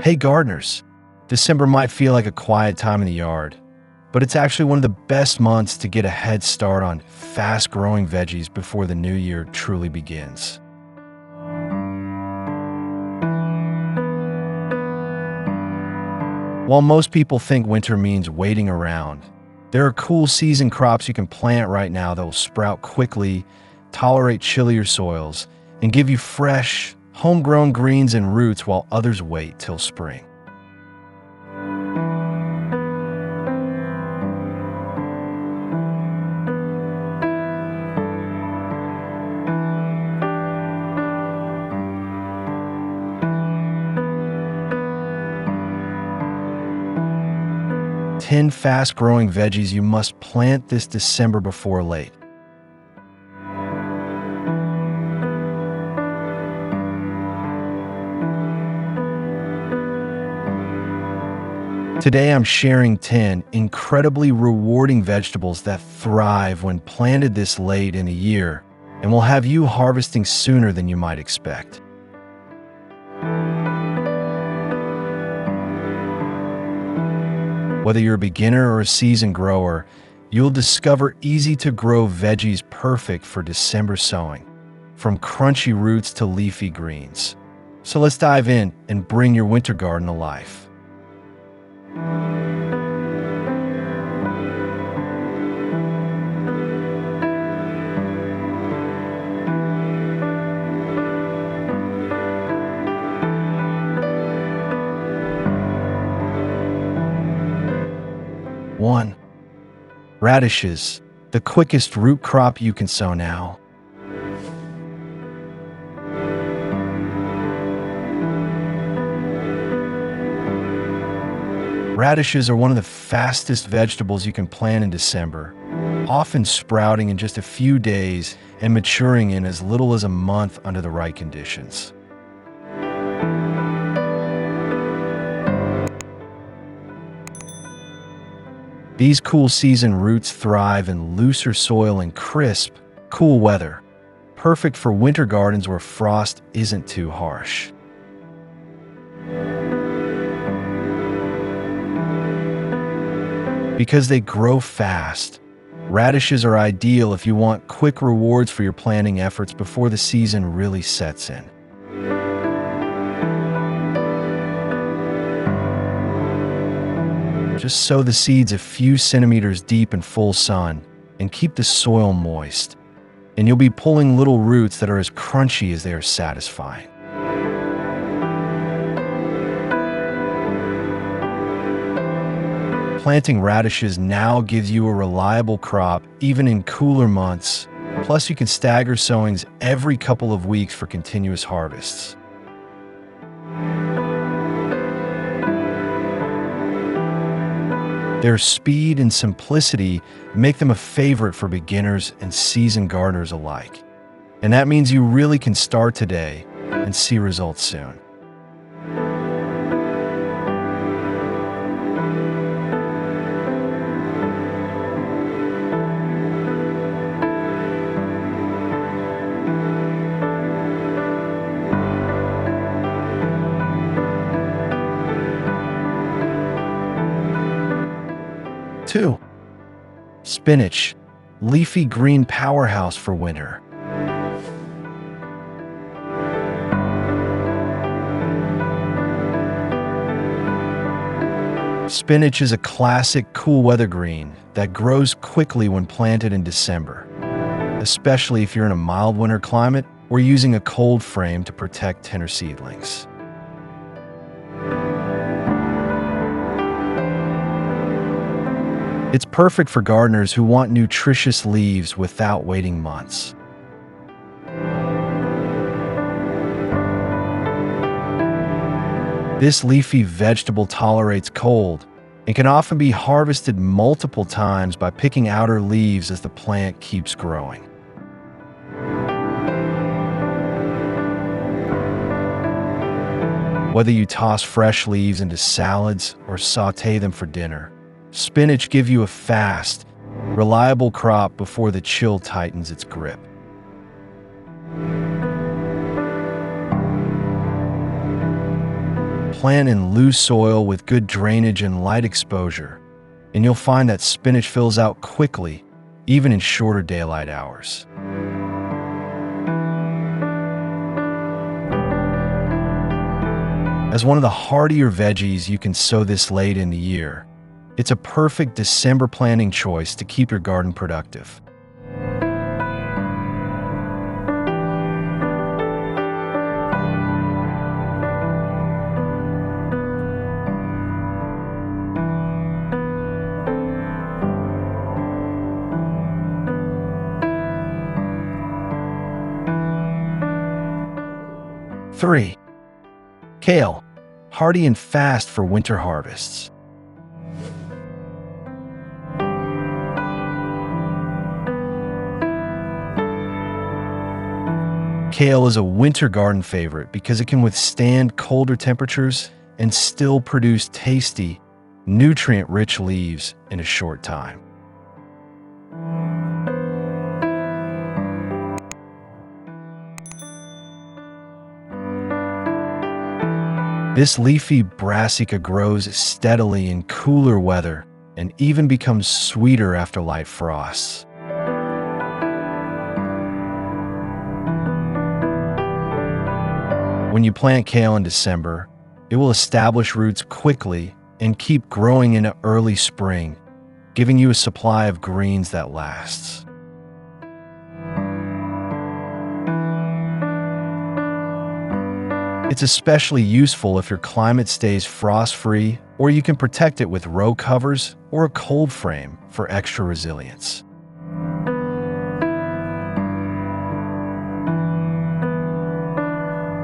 Hey gardeners, December might feel like a quiet time in the yard, but it's actually one of the best months to get a head start on fast-growing veggies before the new year truly begins. While most people think winter means waiting around, there are cool season crops you can plant right now that will sprout quickly, tolerate chillier soils, and give you fresh, homegrown greens and roots while others wait till spring. Ten fast-growing veggies you must plant this December before late. Today I'm sharing 10 incredibly rewarding vegetables that thrive when planted this late in the year and will have you harvesting sooner than you might expect. Whether you're a beginner or a seasoned grower, you'll discover easy-to-grow veggies perfect for December sowing, from crunchy roots to leafy greens. So let's dive in and bring your winter garden to life. 1. Radishes, the quickest root crop you can sow now. Radishes are one of the fastest vegetables you can plant in December, often sprouting in just a few days and maturing in as little as a month under the right conditions. These cool season roots thrive in looser soil and crisp, cool weather, perfect for winter gardens where frost isn't too harsh. Because they grow fast, radishes are ideal if you want quick rewards for your planting efforts before the season really sets in. Just sow the seeds a few centimeters deep in full sun and keep the soil moist, and you'll be pulling little roots that are as crunchy as they are satisfying. Planting radishes now gives you a reliable crop even in cooler months, plus you can stagger sowings every couple of weeks for continuous harvests. Their speed and simplicity make them a favorite for beginners and seasoned gardeners alike. And that means you really can start today and see results soon. Two, spinach, leafy green powerhouse for winter. Spinach is a classic cool weather green that grows quickly when planted in December, especially if you're in a mild winter climate or using a cold frame to protect tender seedlings. It's perfect for gardeners who want nutritious leaves without waiting months. This leafy vegetable tolerates cold and can often be harvested multiple times by picking outer leaves as the plant keeps growing. Whether you toss fresh leaves into salads or sauté them for dinner, spinach gives you a fast, reliable crop before the chill tightens its grip. Plant in loose soil with good drainage and light exposure, and you'll find that spinach fills out quickly, even in shorter daylight hours. As one of the hardier veggies you can sow this late in the year, it's a perfect December planting choice to keep your garden productive. Three, kale, hardy and fast for winter harvests. Kale is a winter garden favorite because it can withstand colder temperatures and still produce tasty, nutrient-rich leaves in a short time. This leafy brassica grows steadily in cooler weather and even becomes sweeter after light frosts. When you plant kale in December, it will establish roots quickly and keep growing into early spring, giving you a supply of greens that lasts. It's especially useful if your climate stays frost-free, or you can protect it with row covers or a cold frame for extra resilience.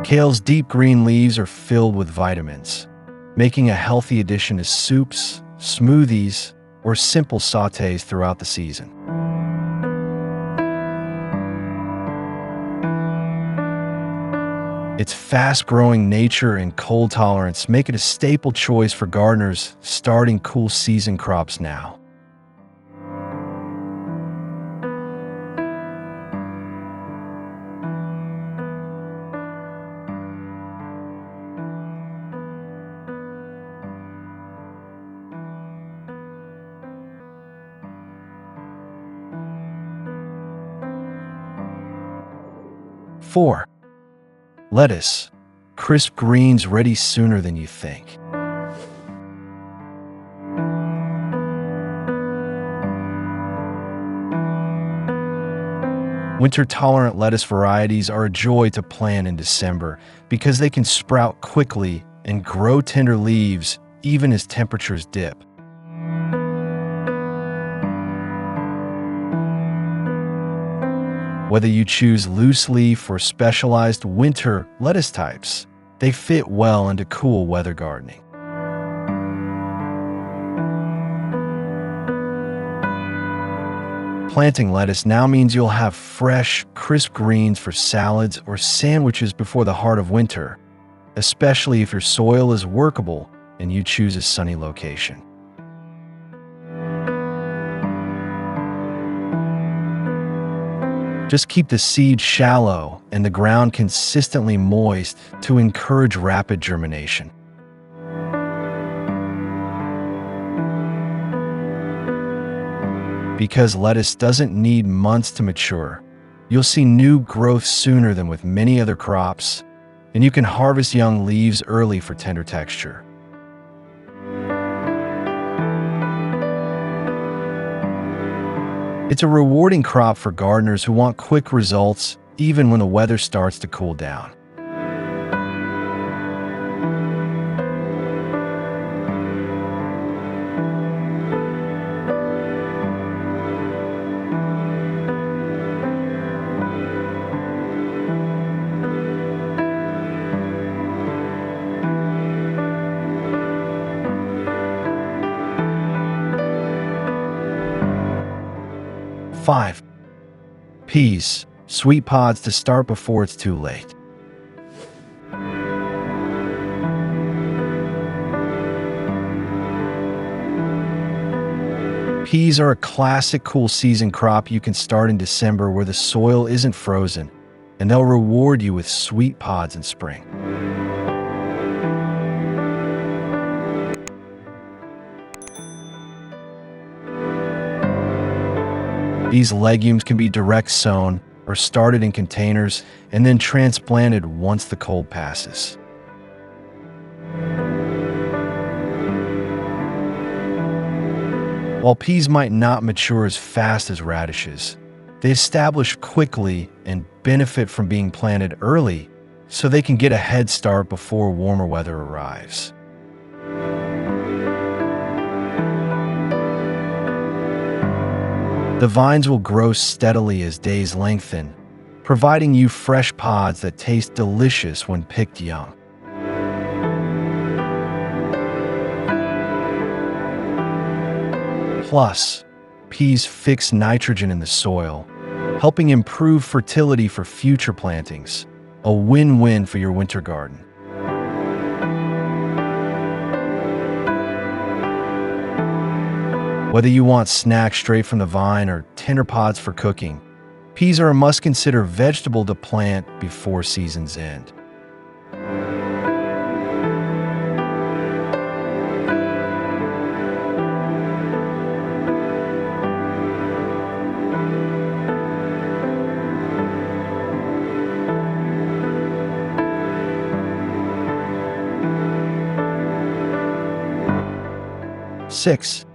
Kale's deep green leaves are filled with vitamins, making a healthy addition to soups, smoothies, or simple sautés throughout the season. Its fast-growing nature and cold tolerance make it a staple choice for gardeners starting cool season crops now. Four, lettuce, crisp greens ready sooner than you think. Winter-tolerant lettuce varieties are a joy to plant in December because they can sprout quickly and grow tender leaves even as temperatures dip. Whether you choose loose leaf or specialized winter lettuce types, they fit well into cool weather gardening. Planting lettuce now means you'll have fresh, crisp greens for salads or sandwiches before the heart of winter, especially if your soil is workable and you choose a sunny location. Just keep the seed shallow and the ground consistently moist to encourage rapid germination. Because lettuce doesn't need months to mature, you'll see new growth sooner than with many other crops, and you can harvest young leaves early for tender texture. It's a rewarding crop for gardeners who want quick results, even when the weather starts to cool down. Five, peas, sweet pods to start before it's too late. Peas are a classic cool season crop you can start in December where the soil isn't frozen, and they'll reward you with sweet pods in spring. These legumes can be direct sown or started in containers and then transplanted once the cold passes. While peas might not mature as fast as radishes, they establish quickly and benefit from being planted early so they can get a head start before warmer weather arrives. The vines will grow steadily as days lengthen, providing you fresh pods that taste delicious when picked young. Plus, peas fix nitrogen in the soil, helping improve fertility for future plantings, a win-win for your winter garden. Whether you want snacks straight from the vine or tender pods for cooking, peas are a must-consider vegetable to plant before season's end. Six,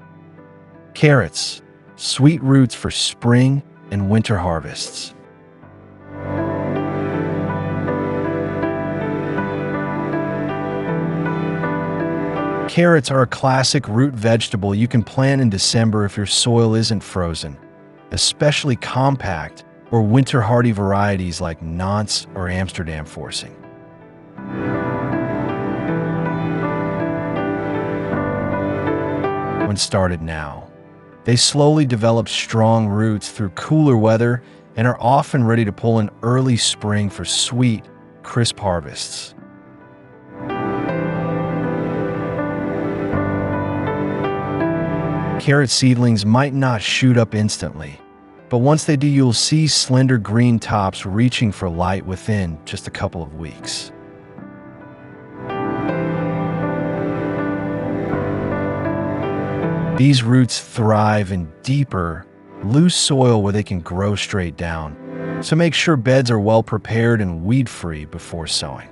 carrots, sweet roots for spring and winter harvests. Carrots are a classic root vegetable you can plant in December if your soil isn't frozen, especially compact or winter-hardy varieties like Nantes or Amsterdam forcing. When started now, they slowly develop strong roots through cooler weather and are often ready to pull in early spring for sweet, crisp harvests. Carrot seedlings might not shoot up instantly, but once they do, you'll see slender green tops reaching for light within just a couple of weeks. These roots thrive in deeper, loose soil where they can grow straight down, so make sure beds are well prepared and weed-free before sowing.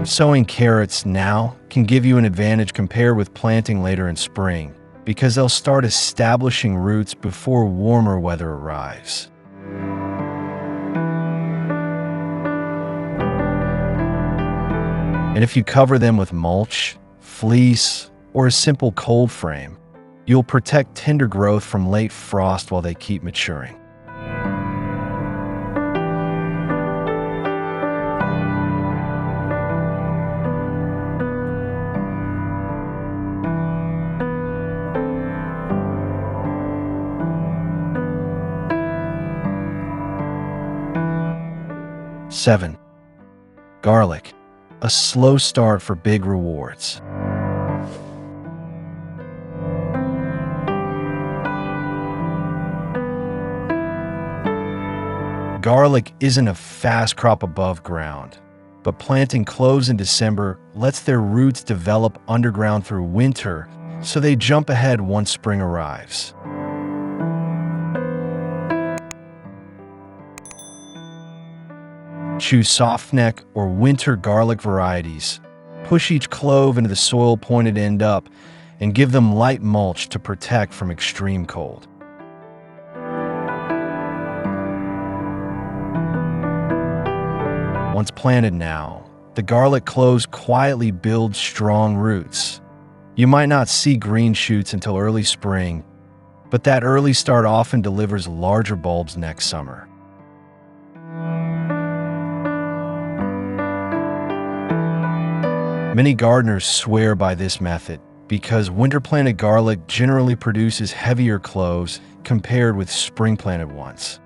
Sowing carrots now can give you an advantage compared with planting later in spring, because they'll start establishing roots before warmer weather arrives. And if you cover them with mulch, fleece, or a simple cold frame, you'll protect tender growth from late frost while they keep maturing. Seven, garlic. A slow start for big rewards. Garlic isn't a fast crop above ground, but planting cloves in December lets their roots develop underground through winter, so they jump ahead once spring arrives. Choose softneck or winter garlic varieties. Push each clove into the soil pointed end up and give them light mulch to protect from extreme cold. Once planted now, the garlic cloves quietly build strong roots. You might not see green shoots until early spring, but that early start often delivers larger bulbs next summer. Many gardeners swear by this method because winter-planted garlic generally produces heavier cloves compared with spring-planted ones.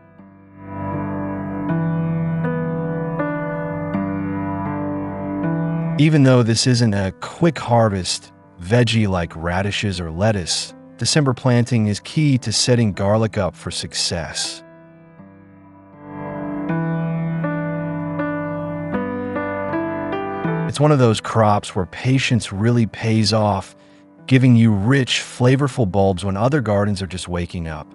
Even though this isn't a quick harvest veggie like radishes or lettuce, December planting is key to setting garlic up for success. It's one of those crops where patience really pays off giving you rich, flavorful bulbs when other gardens are just waking up.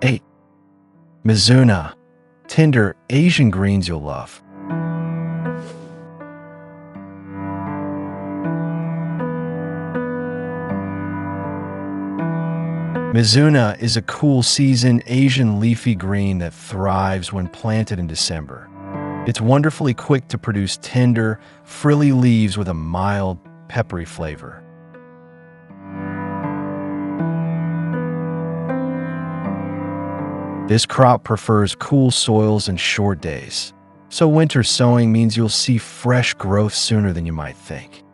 Eight. Mizuna, tender Asian greens you'll love. Mizuna is a cool season Asian leafy green that thrives when planted in December. It's wonderfully quick to produce tender, frilly leaves with a mild, peppery flavor. This crop prefers cool soils and short days, so winter sowing means you'll see fresh growth sooner than you might think.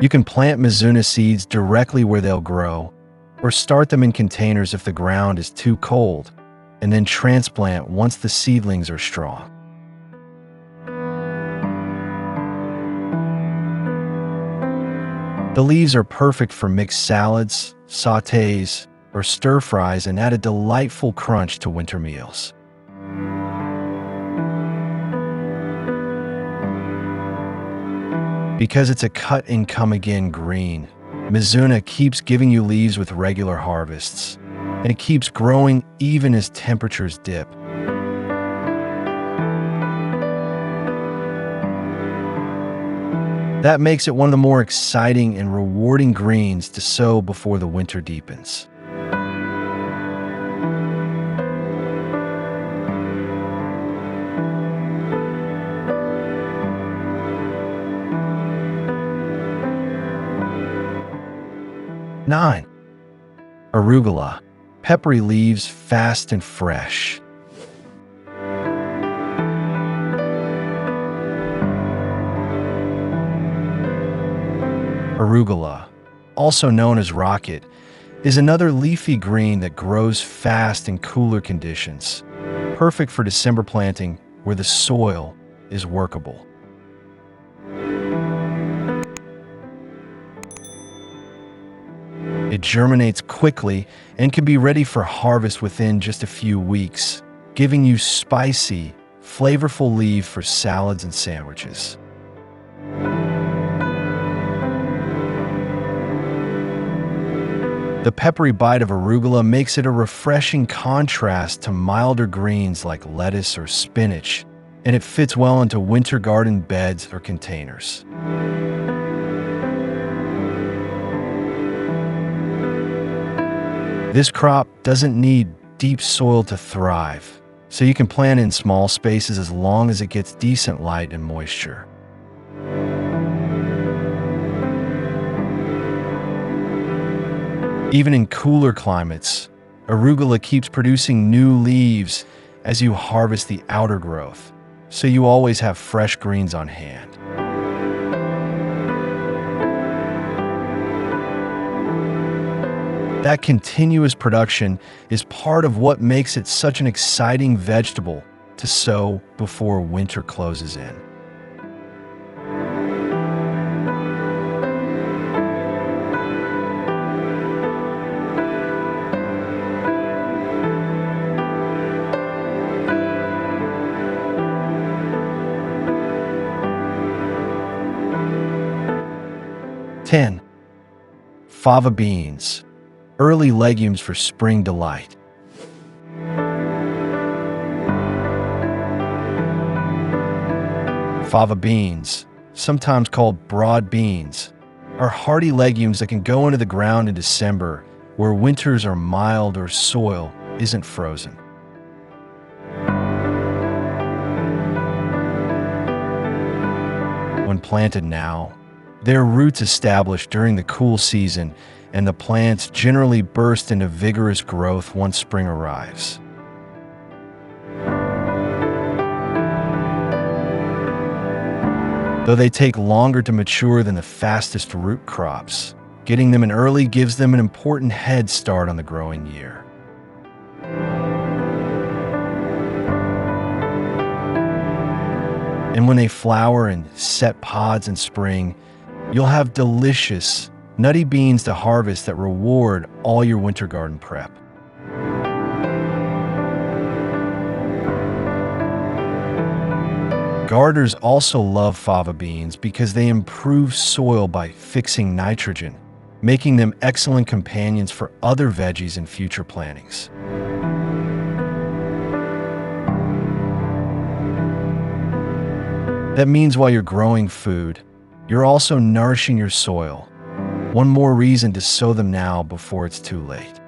You can plant Mizuna seeds directly where they'll grow, or start them in containers if the ground is too cold, and then transplant once the seedlings are strong. The leaves are perfect for mixed salads, sautés, or stir-fries and add a delightful crunch to winter meals. Because it's a cut-and-come-again green, Mizuna keeps giving you leaves with regular harvests, and it keeps growing even as temperatures dip. That makes it one of the more exciting and rewarding greens to sow before the winter deepens. Nine. Arugula, peppery leaves, fast and fresh. Arugula, also known as rocket, is another leafy green that grows fast in cooler conditions, perfect for December planting where the soil is workable. It germinates quickly and can be ready for harvest within just a few weeks, giving you spicy, flavorful leaves for salads and sandwiches. The peppery bite of arugula makes it a refreshing contrast to milder greens like lettuce or spinach, and it fits well into winter garden beds or containers. This crop doesn't need deep soil to thrive, so you can plant in small spaces as long as it gets decent light and moisture. Even in cooler climates, arugula keeps producing new leaves as you harvest the outer growth, so you always have fresh greens on hand. That continuous production is part of what makes it such an exciting vegetable to sow before winter closes in. Ten. Fava beans, early legumes for spring delight. Fava beans, sometimes called broad beans, are hardy legumes that can go into the ground in December where winters are mild or soil isn't frozen. When planted now, their roots establish during the cool season, and the plants generally burst into vigorous growth once spring arrives. Though they take longer to mature than the fastest root crops, getting them in early gives them an important head start on the growing year. And when they flower and set pods in spring, you'll have delicious, nutty beans to harvest that reward all your winter garden prep. Gardeners also love fava beans because they improve soil by fixing nitrogen, making them excellent companions for other veggies in future plantings. That means while you're growing food, you're also nourishing your soil. One more reason to sow them now before it's too late.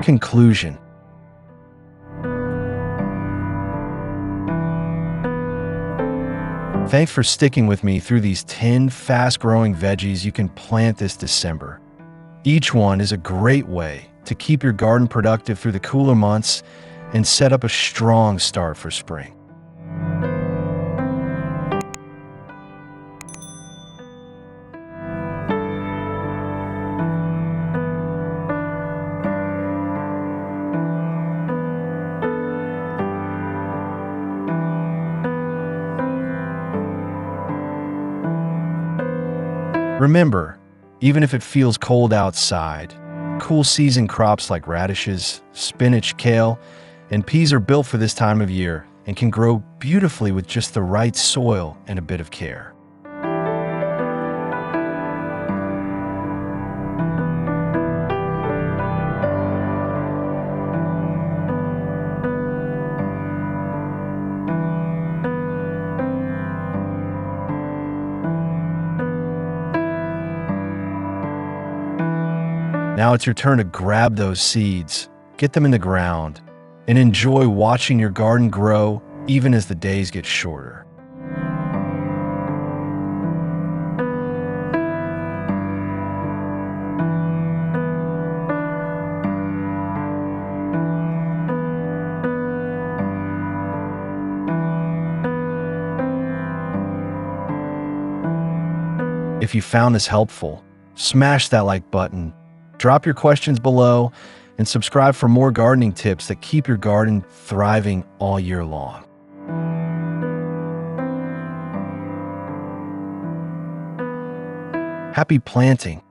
Conclusion. Thanks for sticking with me through these 10 fast-growing veggies you can plant this December. Each one is a great way to keep your garden productive through the cooler months and set up a strong start for spring. Remember, even if it feels cold outside, cool season crops like radishes, spinach, kale, and peas are built for this time of year and can grow beautifully with just the right soil and a bit of care. Now it's your turn to grab those seeds, get them in the ground, and enjoy watching your garden grow even as the days get shorter. If you found this helpful, smash that like button. Drop your questions below and subscribe for more gardening tips that keep your garden thriving all year long. Happy planting!